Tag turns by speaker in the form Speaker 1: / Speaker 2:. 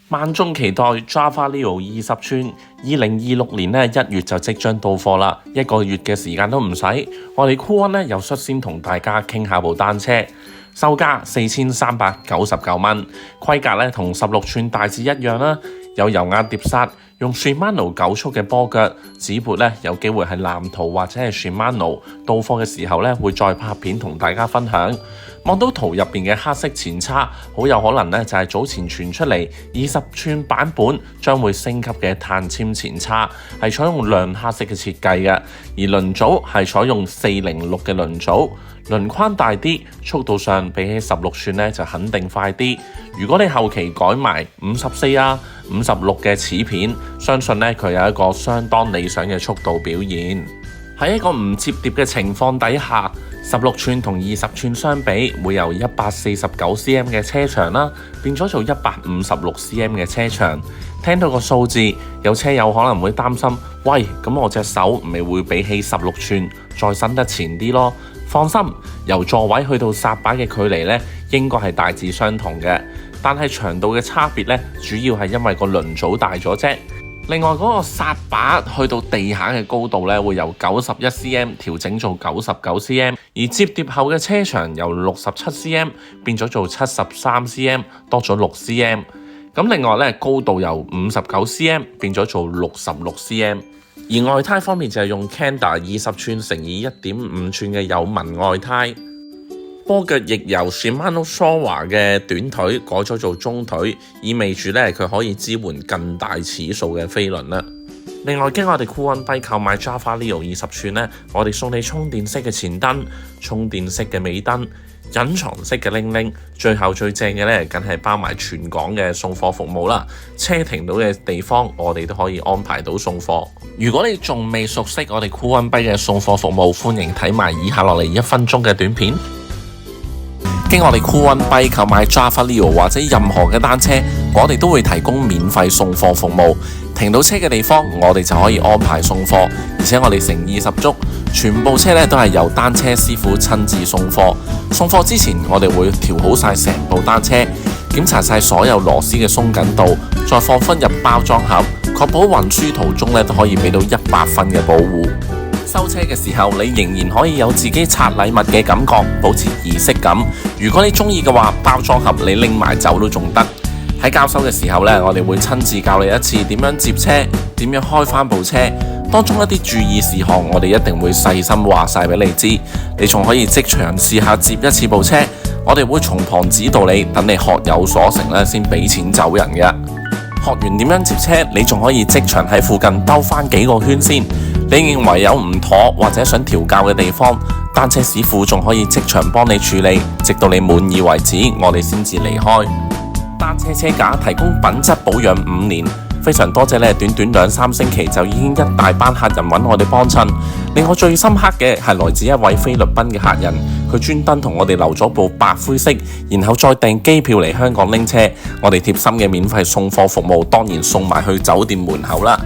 Speaker 1: 萬眾期待 Java Leo 20寸，2026年1月就即將到貨啦，一個月嘅時間都唔使。我哋酷溫又率先同大家傾下部單車，售價4399蚊，規格同16寸大致一樣啦，有油壓碟剎，用 Shimano 9速嘅波腳，指撥有機會係藍圖或者係 Shimano， 到貨嘅時候會再拍片同大家分享。望到圖入邊嘅黑色前叉，好有可能就係早前傳出嚟20寸版本將會升級嘅碳纖前叉，係採用亮黑色嘅設計嘅，而輪組係採用406嘅輪組，輪框大啲，速度上比起16寸就肯定快啲。如果你後期改埋54啊、56嘅齒片，相信佢有一個相當理想嘅速度表現。喺一個唔摺疊嘅情況底下，16寸同20寸相比，會由149cm 嘅車長啦，變咗做156cm 嘅車長。聽到個數字，有車友可能會擔心，喂，咁我隻手咪會比起16寸再伸得前啲咯？放心，由座位去到剎把嘅距離應該係大致相同嘅，但係長度嘅差別主要係因為個輪組大咗啫。另外嗰個剎把去到地下嘅高度會由91cm 調整做99cm， 而摺疊後嘅車長由67cm 變咗做73cm， 多咗6cm。咁另外高度由59cm 變咗做66cm。而外胎方面就係用 Kenda 20寸乘以1.5寸嘅有紋外胎。波腳亦由 Shimano Showa 嘅短腿改咗做中腿，意味住佢可以支援更大齒數嘅飛輪啦。另外，經我哋酷溫幣購買 Java Leo 20寸我哋送你充電式嘅前燈、充電式嘅尾燈、隱藏式嘅鈴鈴，最後最正嘅梗係包埋全港嘅送貨服務啦。車停到嘅地方，我哋都可以安排到送貨。如果你仲未熟悉我哋酷溫幣嘅送貨服務，歡迎睇埋以下落嚟1分鐘嘅短片。經我哋酷溫幣購買 Java Leo 或者任何嘅單車，我哋都會提供免費送貨服務。停到車嘅地方，我哋就可以安排送貨，而且我哋誠意十足，全部車都係由單車師傅親自送貨。送貨之前，我哋會調好晒成部單車，檢查晒所有螺絲嘅鬆緊度，再放分入包裝盒，確保運輸途中都可以俾到100分嘅保護。收車嘅時候，你仍然可以有自己拆禮物嘅感覺，保持儀式感。如果你中意嘅話，包裝盒你拎埋走都仲得。喺交收嘅時候我哋會親自教你一次點樣接車，點樣開翻部車。當中一啲注意事項，我哋一定會細心話晒俾你知。你仲可以即場試下接一次部車，我哋會從旁指導你，等你學有所成先俾錢走人嘅。學完點樣接車，你仲可以即場喺附近兜翻幾個圈先。你認為有唔妥或者想調校嘅地方，單車師傅仲可以即場幫你處理，直到你滿意為止，我哋先至離開。單車車架提供品質保養5年，非常多謝短短2-3星期就已經一大班客人揾我哋幫襯。令我最深刻嘅係來自一位菲律賓嘅客人，佢專登同我哋留咗部白灰色，然後再訂機票嚟香港拎車。我哋貼心嘅免費送貨服務當然送埋去酒店門口啦。